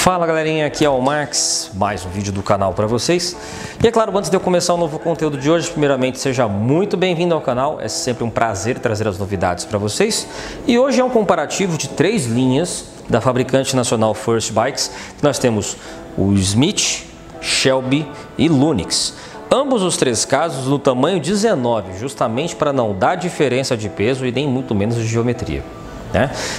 Fala galerinha, aqui é o Max, mais um vídeo do canal para vocês. E é claro, antes de eu começar o novo conteúdo de hoje, primeiramente seja muito bem-vindo ao canal, é sempre um prazer trazer as novidades para vocês. E hoje é um comparativo de 3 linhas da fabricante nacional First Bikes. Nós temos o Smith, Shelby e Lunix. Ambos os 3 casos no tamanho 19, justamente para não dar diferença de peso e nem muito menos de geometria.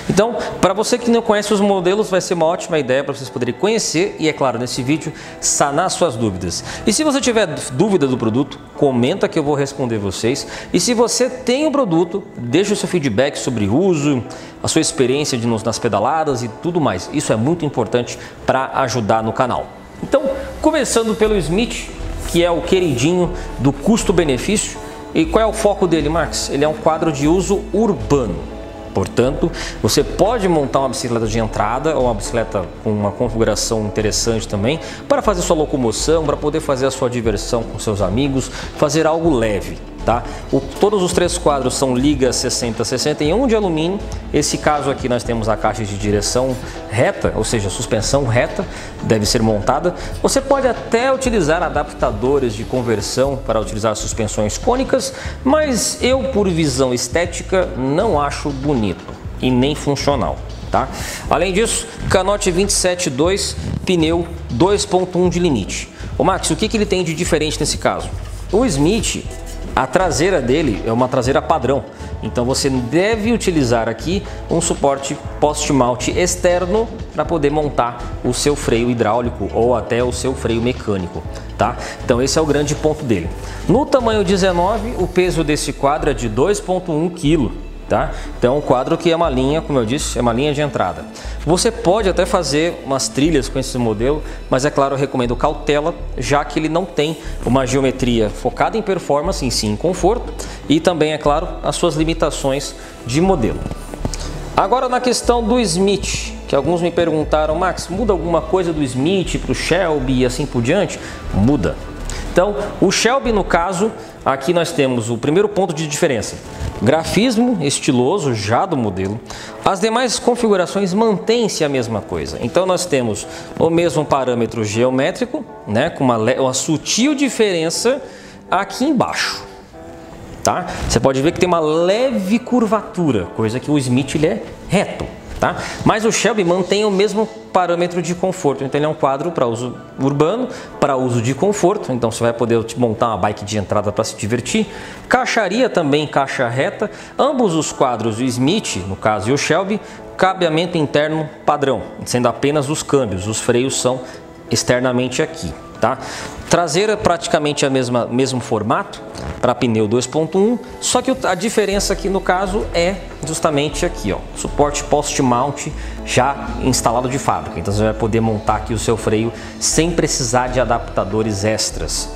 Então, para você que não conhece os modelos, vai ser uma ótima ideia para vocês poderem conhecer e, é claro, nesse vídeo, sanar suas dúvidas. E se você tiver dúvida do produto, comenta que eu vou responder vocês. E se você tem o produto, deixa o seu feedback sobre o uso, a sua experiência nas pedaladas e tudo mais. Isso é muito importante para ajudar no canal. Então, começando pelo Smith, que é o queridinho do custo-benefício. E qual é o foco dele, Max? Ele é um quadro de uso urbano. Portanto, você pode montar uma bicicleta de entrada ou uma bicicleta com uma configuração interessante também para fazer sua locomoção, para poder fazer a sua diversão com seus amigos, fazer algo leve. Todos os 3 quadros são liga 60-61 de alumínio. Esse caso aqui nós temos a caixa de direção reta, ou seja, suspensão reta, deve ser montada. Você pode até utilizar adaptadores de conversão para utilizar suspensões cônicas, mas eu, por visão estética, não acho bonito e nem funcional. Além disso, canote 27.2, pneu 2.1 de limite. Ô Max, o que ele tem de diferente nesse caso? O Smith, a traseira dele é uma traseira padrão, então você deve utilizar aqui um suporte post-mount externo para poder montar o seu freio hidráulico ou até o seu freio mecânico. Então esse é o grande ponto dele. No tamanho 19, o peso desse quadro é de 2.1 kg. Então é um quadro que é uma linha, como eu disse, é uma linha de entrada. Você pode até fazer umas trilhas com esse modelo, mas é claro, eu recomendo cautela, já que ele não tem uma geometria focada em performance, em si em conforto, e também, é claro, as suas limitações de modelo. Agora na questão do Smith, que alguns me perguntaram, Max, muda alguma coisa do Smith para o Shelby e assim por diante? Muda. Então, o Shelby, no caso, aqui nós temos o primeiro ponto de diferença. Grafismo estiloso já do modelo. As demais configurações mantêm-se a mesma coisa. Então, nós temos o mesmo parâmetro geométrico, com uma sutil diferença aqui embaixo. Você pode ver que tem uma leve curvatura, coisa que o Smith ele é reto. Mas o Shelby mantém o mesmo parâmetro de conforto, então ele é um quadro para uso urbano, para uso de conforto, então você vai poder montar uma bike de entrada para se divertir. Caixaria também, caixa reta, ambos os quadros, o Smith, no caso, e o Shelby, cabeamento interno padrão, sendo apenas os câmbios, os freios são externamente aqui. Traseira praticamente a mesmo formato para pneu 2.1, só que a diferença aqui no caso é justamente aqui, suporte post-mount já instalado de fábrica, então você vai poder montar aqui o seu freio sem precisar de adaptadores extras,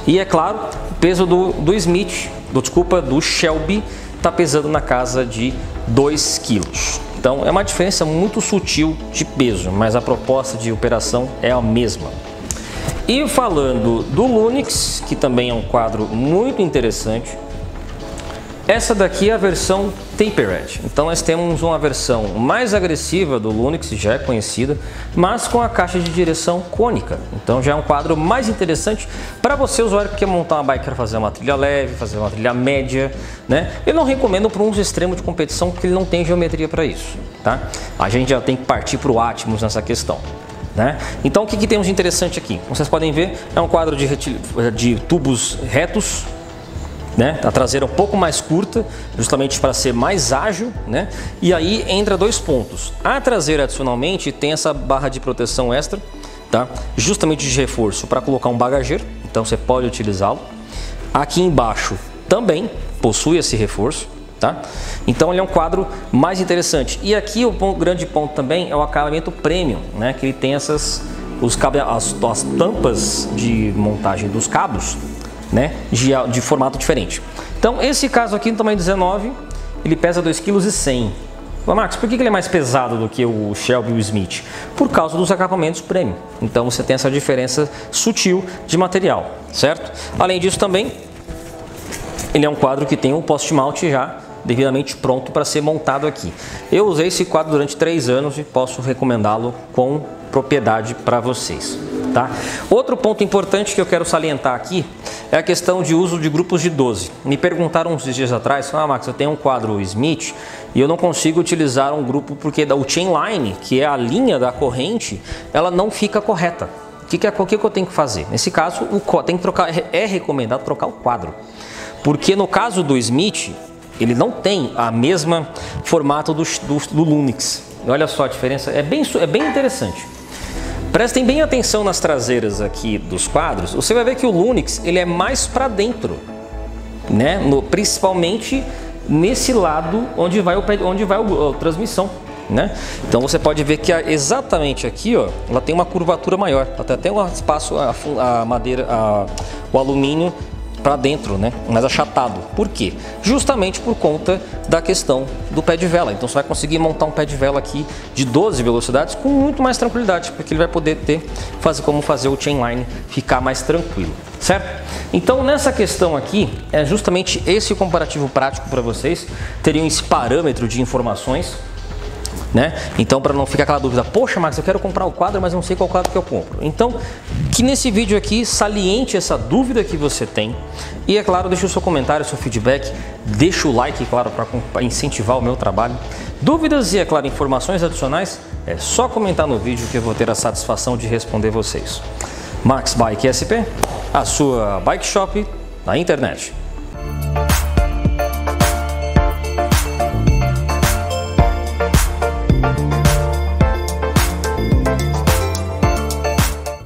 E é claro, o peso do Shelby está pesando na casa de 2 kg. Então é uma diferença muito sutil de peso, mas a proposta de operação é a mesma. E falando do Lunix, que também é um quadro muito interessante, essa daqui é a versão Tapered. Então nós temos uma versão mais agressiva do Lunix, já é conhecida, mas com a caixa de direção cônica. Então já é um quadro mais interessante para você, usuário que quer montar uma bike para fazer uma trilha leve, fazer uma trilha média. Eu não recomendo para um extremo de competição, porque ele não tem geometria para isso. A gente já tem que partir para o Atmos nessa questão. Então o que temos de interessante aqui? Como vocês podem ver, é um quadro de tubos retos, a traseira um pouco mais curta, justamente para ser mais ágil, E aí entra 2 pontos. A traseira adicionalmente tem essa barra de proteção extra, justamente de reforço para colocar um bagageiro, então você pode utilizá-lo. Aqui embaixo também possui esse reforço. Então ele é um quadro mais interessante. E aqui o grande ponto também é o acabamento premium, que ele tem as tampas de montagem dos cabos, de formato diferente. Então esse caso aqui no tamanho 19, ele pesa 2,1 kg. Max, por que ele é mais pesado do que o Shelby e o Smith? Por causa dos acabamentos premium. Então você tem essa diferença sutil de material, certo? Além disso também, ele é um quadro que tem um post-mount já devidamente pronto para ser montado aqui. Eu usei esse quadro durante 3 anos e posso recomendá-lo com propriedade para vocês. Tá? Outro ponto importante que eu quero salientar aqui é a questão de uso de grupos de 12. Me perguntaram uns dias atrás, Max, eu tenho um quadro Smith e eu não consigo utilizar um grupo porque o chainline, que é a linha da corrente, ela não fica correta. O que eu tenho que fazer? Nesse caso, tem que trocar, é recomendado trocar o quadro. Porque no caso do Smith, ele não tem a mesma formato do Lunix. Olha só a diferença, é bem interessante. Prestem bem atenção nas traseiras aqui dos quadros, você vai ver que o Lunix ele é mais para dentro, né? Principalmente nesse lado onde vai a transmissão, né? Então você pode ver que exatamente aqui, ó, ela tem uma curvatura maior, até tem um espaço, a madeira, o alumínio para dentro, né? Mais achatado. Por quê? Justamente por conta da questão do pé de vela. Então você vai conseguir montar um pé de vela aqui de 12 velocidades com muito mais tranquilidade, porque ele vai poder fazer o chainline ficar mais tranquilo, certo? Então nessa questão aqui é justamente esse o comparativo prático para vocês terem esse parâmetro de informações, né? Então, para não ficar aquela dúvida, poxa, Max, eu quero comprar o quadro, mas não sei qual quadro que eu compro. Então, que nesse vídeo aqui saliente essa dúvida que você tem e, é claro, deixe o seu comentário, o seu feedback, deixa o like, claro, para incentivar o meu trabalho. Dúvidas e, é claro, informações adicionais, é só comentar no vídeo que eu vou ter a satisfação de responder vocês. Max Bike SP, a sua bike shop na internet.